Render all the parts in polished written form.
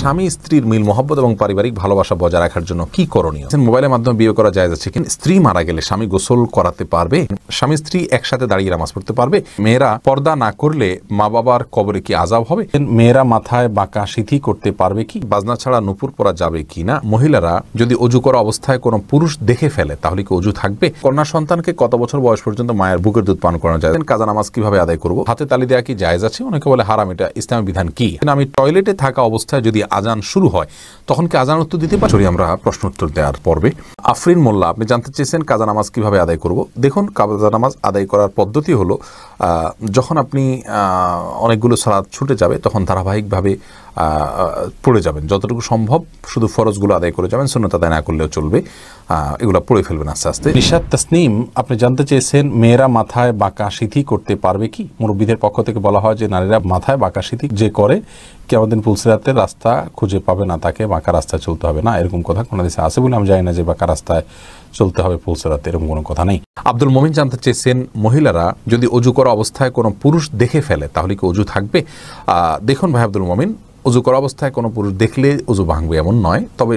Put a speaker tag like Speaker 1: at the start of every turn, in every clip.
Speaker 1: স্বামী স্ত্রীর মিল মহব্বত এবং পারিবারিক ভালোবাসা বজায় রাখার জন্য কি করণীয়? মোবাইলের মাধ্যমে বিয়ে করা জায়েজ আছে কিনা? স্ত্রী মারা গেলে স্বামী গোসল করাতে পারবে? স্বামী স্ত্রী একসাথে দাঁড়িয়ে নামাজ পড়তে পারবে? মেয়েরা পর্দা না করলে মা বাবার কবরে কি আযাব হবে? মেয়েরা মাথায় বাঁকা সিথি করতে পারবে কি? বাজনা ছাড়া নুপুর পরা যাবে কি না? মহিলারা যদি অজু করা অবস্থায় কোনো পুরুষ দেখে ফেলে তাহলে কি অজু থাকবে? কন্যা সন্তানকে কত বছর বয়স পর্যন্ত মায়ের বুকের দুধ পান করানো যায়? কাজা নামাজ কিভাবে আদায় করব? হাতে তালি দেওয়া কি জায়েজ আছে? অনেকে বলে হারাম, এটা ইসলামের বিধান কি? আমি টয়লেটে থাকা অবস্থায় যদি আজান শুরু হয় তখন কি আজান উত্তর দিতে পারি? আমরা প্রশ্ন উত্তর দেওয়ার পর্বে আফরিন মোল্লা, আপনি জানতে চেয়েছেন কাজা নামাজ কিভাবে আদায় করব। দেখুন, কাজা নামাজ আদায় করার পদ্ধতি হলো যখন আপনি অনেকগুলো সালাত ছুটে যাবে তখন ধারাবাহিকভাবে পড়ে যাবেন, যতটুকু সম্ভব শুধু ফরজগুলো আদায় করে যাবেন, সুন্নাত আদায় না করলেও চলবে, এগুলো পড়ে ফেলবেন আস্তে আস্তে। নিশাত তাসনিম, আপনি জানতে চেয়েছেন মেয়েরা মাথায় বাঁকা সিথি করতে পারবে কি? মুরব্বীদের পক্ষ থেকে বলা হয় যে নারীরা মাথায় বাঁকা সিথি যে করে কিয়ামতের দিন পুলসিরাতের রাস্তা খুঁজে পাবে না, তাকে বাঁকা রাস্তায় চলতে হবে না, এরকম কথা কোনো দেশে আছে বলে আমি জানি না যে বাঁকা রাস্তায় চলতে হবে পুলসিরাতে, এরকম কোনো কথা নেই। আব্দুল মমিন জানতে চেয়েছেন মহিলারা যদি অজু করা অবস্থায় কোনো পুরুষ দেখে ফেলে তাহলে কি অজু থাকবে? দেখুন ভাই আব্দুল মমিন, অজু করা অবস্থায় কোনো পুরুষ দেখলে অজু ভাঙবে এমন নয়, তবে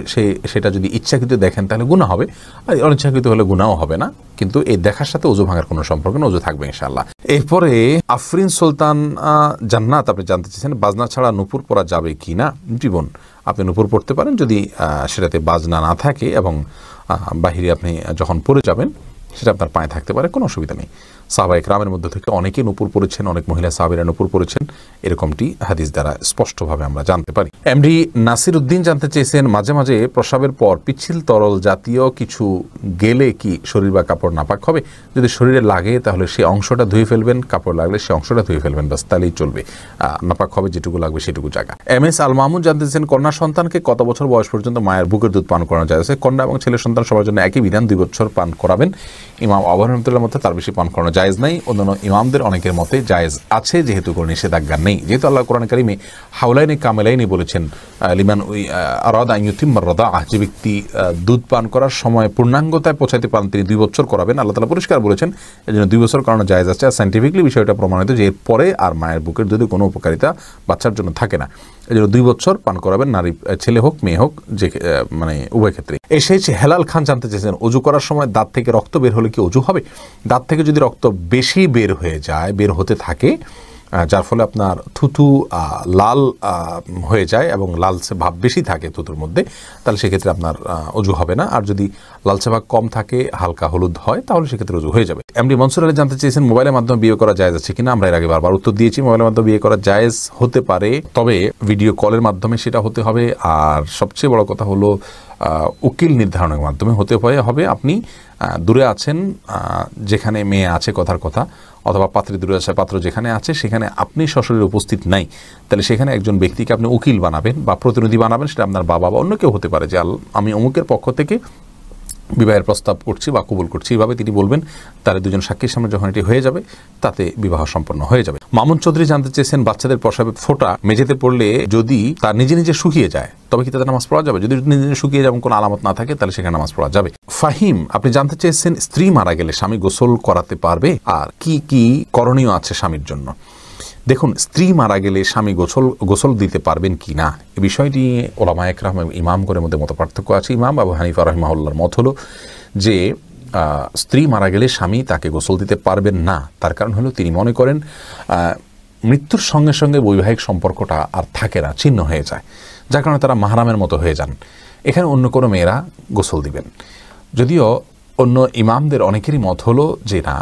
Speaker 1: সেটা যদি ইচ্ছাকৃত দেখেন তাহলে গুনাহ হবে, আর অনিচ্ছাকৃত হলে গুনাহও হবে না, কিন্তু এই দেখার সাথে অজু ভাঙার কোনো সম্পর্ক না, অজু থাকবে ইনশাআল্লাহ। এরপরে আফরিন সুলতান জান্নাত, আপনি জানতে চেয়েছেন বাজনা ছাড়া নুপুর পরা যাবে কি না? জীবন আপনি নুপুর পড়তে পারেন যদি সেটাতে বাজনা না থাকে এবং বাহিরে আপনি যখন পড়ে যাবেন সেটা আপনার পায়ে থাকতে পারে, কোনো অসুবিধা নেই। সাহাবা ইকরামের মধ্যে থেকে অনেকেই নূপুর পড়েছেন, অনেক মহিলা সাহাবীরা নূপুর পড়েছেন, এরকমটি হাদিস দ্বারা স্পষ্টভাবে আমরা জানতে পারি। এমডি নাসির উদ্দিন জানতে চেয়েছেন মাঝে মাঝে প্রস্রাবের পর পিচ্ছিল তরল জাতীয় কিছু গেলে কি শরীর বা কাপড় নাপাক হবে? যদি শরীরে লাগে তাহলে সে অংশটা ধুয়ে ফেলবেন, কাপড় লাগলে সে অংশটা ধুয়ে ফেলবেন, বাস তাহলেই চলবে, নাপাক হবে যেটুকু লাগবে সেটুকু জায়গা। এম এস আল মাহমুদ জানতে চেয়েছেন কন্যা সন্তানকে কত বছর বয়স পর্যন্ত মায়ের বুকের দুধ পান করানো যায়? কন্যা এবং ছেলে সন্তান সবার জন্য একই বিধান, 2 বছর পান করাবেন। ইমাম আবু হানিফার মতে তার বেশি পান করানো জায়েজ নাই, অন্যান্য ইমামদের অনেকের মতে জায়েজ আছে, যেহেতু কোনো নিষেধাজ্ঞা নেই, যেহেতু আল্লাহ কোরআন কারিমে হাওলাইনি কামেলাইনি বলেছেন, লিমান আরাদা আন ইউতিম্মা রাদাআহ, যে ব্যক্তি দুধ পান করার সময় পূর্ণাঙ্গতায় পৌঁছাতে পারেন তিনি 2 বছর করাবেন, আল্লাহ তাআলা পরিষ্কার বলেছেন, এজন্য 2 বছর করানো জায়েজ আছে। আর সায়েন্টিফিকলি বিষয়টা প্রমাণিত যে এরপরে আর মায়ের বুকের দুধে কোনো উপকারিতা বাচ্চার জন্য থাকে না, এজন্য 2 বছর পান করাবেন, নারী ছেলে হোক মেয়ে হোক, যে মানে উভয় ক্ষেত্রে। এসেছে হেলাল খান জানতে চেয়েছেন অজু করার সময় দাঁত থেকে রক্ত বের হলে কি অজু হবে? দাঁত থেকে যদি রক্ত বেশি বের হয়ে যায়, বের হতে থাকে, যার ফলে আপনার থুতু লাল হয়ে যায় এবং লালচে ভাব বেশি থাকে থুতুর মধ্যে, তাহলে সেক্ষেত্রে আপনার অজু হবে না। আর যদি লালচে ভাব কম থাকে, হালকা হলুদ হয়, তাহলে সেক্ষেত্রে অজু হয়ে যাবে। এমডি মনসুর আলী জানতে চেয়েছেন মোবাইলের মাধ্যমে বিয়ে করা জায়েজ আছে কিনা? আমরা এর আগে বারবার উত্তর দিয়েছি, মোবাইলের মাধ্যমে বিয়ে করা জায়েজ হতে পারে, তবে ভিডিও কলের মাধ্যমে সেটা হতে হবে। আর সবচেয়ে বড় কথা হলো উকিল নির্ধারণের মাধ্যমে হতে হবে। আপনি দূরে আছেন, যেখানে মেয়ে আছে কথার কথা, অথবা পাত্রী দূরে আছে, পাত্র যেখানে আছে সেখানে আপনি সশরীরে উপস্থিত নাই, তাহলে সেখানে একজন ব্যক্তিকে আপনি উকিল বানাবেন বা প্রতিনিধি বানাবেন, সেটা আপনার বাবা বা অন্য কেউ হতে পারে, যে আমি অমুকের পক্ষ থেকে বিবাহের প্রস্তাব করছি বা কবুল করছি, এইভাবে তিনি বলবেন, তার 2জন সাক্ষীর সামনে যখন এটি হয়ে যাবে তাতে বিবাহ সম্পন্ন হয়ে যাবে। মামুন চৌধুরী জানতে চেয়েছেন বাচ্চাদের প্রস্রাবের ফোঁটা মেঝেতে পড়লে যদি তার নিজে নিজে শুকিয়ে যায় তবে কি তাদের নামাজ পড়া যাবে? যদি নিজে নিজে শুকিয়ে যাবে, কোনো আলামত না থাকে, তাহলে সেখানে নামাজ পড়া যাবে। ফাহিম, আপনি জানতে চেয়েছেন স্ত্রী মারা গেলে স্বামী গোসল করাতে পারবে, আর কি কি করণীয় আছে স্বামীর জন্য? দেখুন, স্ত্রী মারা গেলে স্বামী গোসল দিতে পারবেন কি না, এই বিষয়টি ওলামায়ে কেরাম ইমামগণের মধ্যে মতপার্থক্য আছে। ইমাম আবু হানিফা রাহিমাহুল্লাহর মত হলো যে স্ত্রী মারা গেলে স্বামী তাকে গোসল দিতে পারবেন না। তার কারণ হলো তিনি মনে করেন মৃত্যুর সঙ্গে সঙ্গে বৈবাহিক সম্পর্কটা আর থাকে না, ছিন্ন হয়ে যায়, যার কারণে তারা মাহরামের মতো হয়ে যান। এখানে অন্য কোনো মেয়েরা গোসল দিবেন। যদিও অন্য ইমামদের অনেকেরই মত হলো যে না,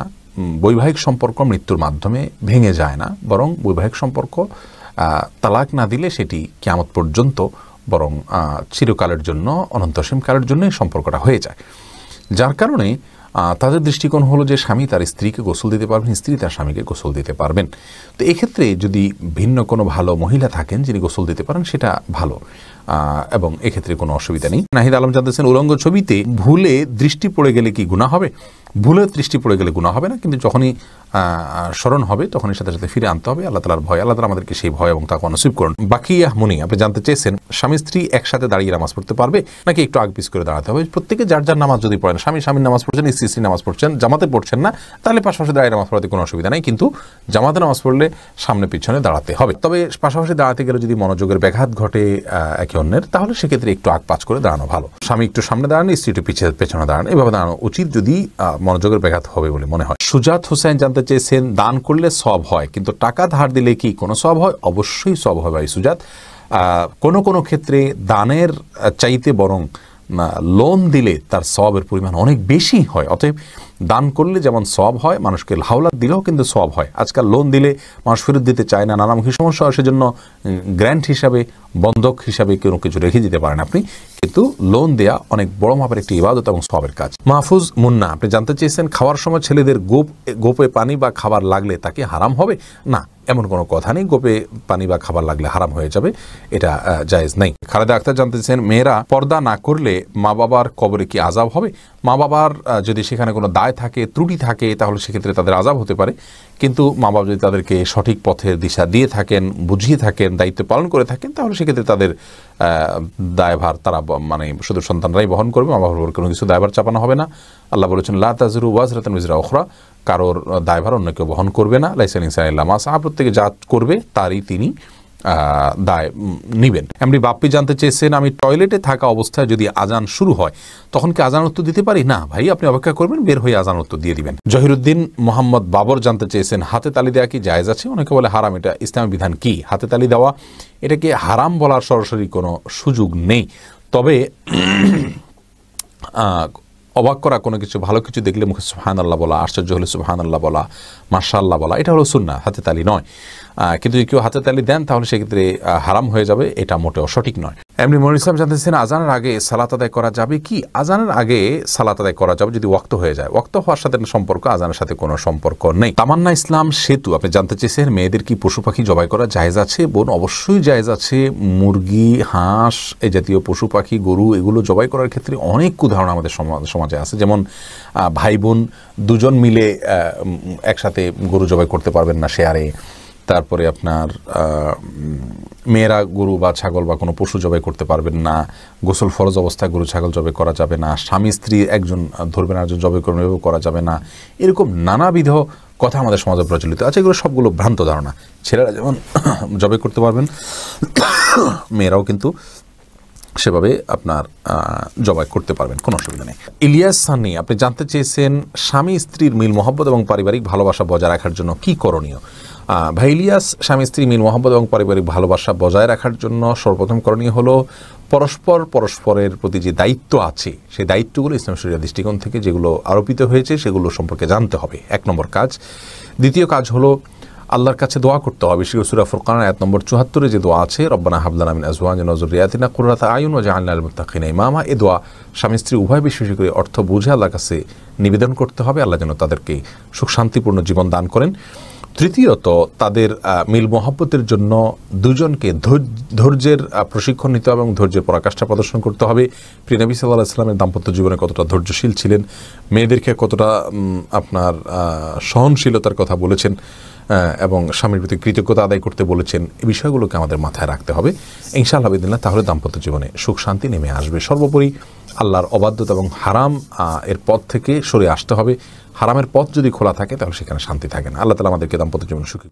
Speaker 1: বৈবাহিক সম্পর্ক মৃত্যুর মাধ্যমে ভেঙে যায় না, বরং বৈবাহিক সম্পর্ক তালাক না দিলে সেটি কিয়ামত পর্যন্ত বরং চিরকালের জন্য, অনন্তসীম কালের জন্য সম্পর্কটা হয়ে যায়। যার কারণে তাদের দৃষ্টিকোণ হলো যে স্বামী তার স্ত্রীকে গোসল দিতে পারবেন, স্ত্রী তার স্বামীকে গোসল দিতে পারবেন। তো এক্ষেত্রে যদি ভিন্ন কোনো ভালো মহিলা থাকেন যিনি গোসল দিতে পারেন, সেটা ভালো, এবং এক্ষেত্রে কোনো অসুবিধা নেই। নাহিদ আলম জানতেছেন উলঙ্গ ছবিতে ভুলে দৃষ্টি পড়ে গেলে কি গুনাহ হবে? ভুলে দৃষ্টি পড়ে গেলে গুনাহ হবে না, কিন্তু যখনই স্মরণ হবে তখনই সাথে সাথে ফিরে আনতে হবে আল্লাহ তাআলার ভয়। আল্লাহ তাআলা আমাদেরকে সেই ভয় এবং তাকওয়া নসিব করুন। বাকিয়া মুনি, আপনি জানতে চেয়েছেন স্বামী স্ত্রী একসাথে দাঁড়িয়ে নামাজ পড়তে পারবে নাকি একটু আগ পিছ করে দাঁড়াতে হবে? প্রত্যেকে যার যার নামাজ যদি পড়েন, স্বামীর নামাজ পড়ছেন, স্ত্রী নামাজ পড়ছেন, জামাতে পড়ছেন না, তাহলে পাশাপাশি দাঁড়িয়ে নামাজ পড়াতে কোনো অসুবিধা নেই, কিন্তু জামাতে নামাজ পড়লে সামনে পিছনে দাঁড়াতে হবে। তবে পাশাপাশি দাঁড়াতে গেলে যদি মনোযোগের ব্যাঘাত ঘটে একে অন্যের, তাহলে সেক্ষেত্রে একটু আগ পাছ করে দাঁড়ানো ভালো। স্বামী একটু সামনে দাঁড়ান, স্ত্রী একটু পেছনে দাঁড়ান, এভাবে দাঁড়ানো উচিত যদি মনোযোগের ব্যাঘাত হবে বলে মনে হয়। সুজাত হোসেন জানতে চেয়েছেন দান করলে সওয়াব হয়, কিন্তু টাকা ধার দিলে কি কোনো সওয়াব হয়? অবশ্যই সওয়াব হয় ভাই সুজাত। কোনো ক্ষেত্রে দানের চাইতে বরং লোন দিলে তার সওয়াবের পরিমাণ অনেক বেশি হয়। অতএব দান করলে যেমন সওয়াব হয়, মানুষকে হাওলাত দিলেও কিন্তু সওয়াব হয়। আজকাল লোন দিলে মানুষ ফেরত দিতে চায় না, নানামুখী সমস্যা হয়, সেজন্য গ্র্যান্ট হিসাবে, বন্ধক হিসাবে কোনো কিছু রেখে দিতে পারেন আপনি, কিন্তু লোন দেয়া অনেক বড় মাপের একটি ইবাদত এবং সওয়াবের কাজ। মাহফুজ মুন্না, আপনি জানতে চেয়েছেন খাওয়ার সময় ছেলেদের গোপে পানি বা খাবার লাগলে তাকে হারাম হবে? না, এমন কোনো কথা নেই, গোপে পানি বা খাবার লাগলে হারাম হয়ে যাবে, এটা জায়েজ নেই। খালেদা আক্তার জানতে চেয়েছেন মেয়েরা পর্দা না করলে মা বাবার কবরে কি আযাব হবে? মা বাবার যদি সেখানে কোনো দায় থাকে, ত্রুটি থাকে, তাহলে সেক্ষেত্রে তাদের আযাব হতে পারে, কিন্তু মা বাবা যদি তাদেরকে সঠিক পথের দিশা দিয়ে থাকেন, বুঝিয়ে থাকেন, দায়িত্ব পালন করে থাকেন, তাহলে সেক্ষেত্রে তাদের দায়ভার তারা মানে শুধু সন্তানরাই বহন করবে, মা বাবার কোনো কিছু দায়ভার চাপানো হবে না। আল্লাহ বলেছেন লা তাযিরু ওয়াজরাতুন বিজরা উখরা, কারোর দায়ভার অন্য কেউ বহন করবে না। লাইসাল ইনসানু ইল্লা মা সাআ, প্রত্যেকে যা করবে তারই তিনি দায় নিবেন। এমনি বাপ্পি জানতে চেয়েছেন আমি টয়লেটে থাকা অবস্থায় যদি আজান শুরু হয় তখন কি আজান উত্তর দিতে পারি? না ভাই, আপনি অপেক্ষা করবেন, বের হয়ে আজান উত্তর দিয়ে দিবেন। জহিরুদ্দিন মোহাম্মদ বাবর জানতে চেয়েছেন হাতে তালি দেওয়া কি জায়েজ আছে? অনেকে বলে হারাম, এটা ইসলামী বিধান কি? হাতে তালি দেওয়া এটাকে হারাম বলার সরাসরি কোনো সুযোগ নেই, তবে অবাক করা কোনো কিছু, ভালো কিছু দেখলে মুখে সুবহানাল্লাহ বলা, আশ্চর্য হলে সুবহানাল্লাহ বলা, মাশাআল্লাহ বলা, এটা হলো সুন্নাহ, হাতে তালি নয়। কিন্তু যদি কেউ হাতে তালি দেন তাহলে সেক্ষেত্রে হারাম হয়ে যাবে, এটা মোটেও সঠিক নয়। এমনি মনির ইসলাম জানতেছেন আজানের আগে সালাত আদায় করা যাবে কি? আজানের আগে সালাত আদায় করা যাবে যদি ওয়াক্ত হয়ে যায়। ওয়াক্ত হওয়ার সাথে সম্পর্ক, আজানের সাথে কোনো সম্পর্ক নেই। তামান্না ইসলাম সেতু, আপনি জানতে চেয়েছেন মেয়েদের কি পশু পাখি জবাই করা জায়েজ আছে? বোন, অবশ্যই জায়েজ আছে। মুরগি, হাঁস, এই জাতীয় পশু পাখি, গরু, এগুলো জবাই করার ক্ষেত্রে অনেক উদাহরণ আমাদের সমাজে আছে। যেমন ভাই বোন দুজন মিলে একসাথে গরু জবাই করতে পারবেন না শেয়ারে। তারপরে আপনার মেয়েরা গরু বা ছাগল বা কোনো পশু জবাই করতে পারবেন না। গোসল ফরজ অবস্থায় গরু ছাগল জবাই করা যাবে না। স্বামী স্ত্রী একজন ধরবেন, একজন জবাই করবেন, এভাবে করা যাবে না। এরকম নানাবিধ কথা আমাদের সমাজে প্রচলিত আছে, এগুলো সবগুলো ভ্রান্ত ধারণা। ছেলেরা যেমন জবাই করতে পারবেন, মেয়েরাও কিন্তু সেভাবে আপনার জবাই করতে পারবেন, কোনো অসুবিধা নেই। ইলিয়াস সানি, আপনি জানতে চেয়েছেন স্বামী স্ত্রীর মিল মহব্বত এবং পারিবারিক ভালোবাসা বজায় রাখার জন্য কি করণীয়? ভাই ইলিয়াস, স্বামী স্ত্রী মিল মহব্বত এবং পারিবারিক ভালোবাসা বজায় রাখার জন্য সর্বপ্রথম করণীয় হলো পরস্পরের প্রতি যে দায়িত্ব আছে সেই দায়িত্বগুলো ইসলাম শরিয়ার দৃষ্টিকোণ থেকে যেগুলো আরোপিত হয়েছে সেগুলো সম্পর্কে জানতে হবে, 1 নম্বর কাজ। দ্বিতীয় কাজ হলো আল্লাহর কাছে দোয়া করতে হবে। সূরা ফুরকান আয়াত নম্বর 74 যে দোয়া আছে, রব্বানা হাব লানা মিন আজওয়াজিনা ওয়া যুররিয়াতিনা কুররাতা আয়ুন ওয়াজআলনা লিল মুত্তাকিনা ইমামা, এই দোয়া স্বামী স্ত্রী উভয় বিশেষ করে অর্থ বুঝে আল্লাহর কাছে নিবেদন করতে হবে, আল্লাহ যেন তাদেরকে সুখ শান্তিপূর্ণ জীবন দান করেন। তৃতীয়ত, তাদের মিল মহব্বতের জন্য দুজনকে ধৈর্যের প্রশিক্ষণ নিতে হবে এবং ধৈর্যের পরাকাষ্ঠা প্রদর্শন করতে হবে। প্রিয় নবী সাল্লাল্লাহু আলাইহি ওয়াসাল্লামের দাম্পত্য জীবনে কতটা ধৈর্যশীল ছিলেন, মেয়েদেরকে কতটা আপনার সহনশীলতার কথা বলেছেন এবং স্বামীর প্রতি কৃতজ্ঞতা আদায় করতে বলেছেন, এই বিষয়গুলোকে আমাদের মাথায় রাখতে হবে ইনশাআল্লাহ বিদিনিল্লাহ। তাহলে দাম্পত্য জীবনে সুখ শান্তি নেমে আসবে। সর্বোপরি আল্লাহর অবাধ্যতা এবং হারাম এর পথ থেকে সরে আসতে হবে। হারামের পথ যদি খোলা থাকে তাহলে সেখানে শান্তি থাকে না। আল্লাহ তাআলা আমাদেরকে দাম্পত্য জীবনে সুখী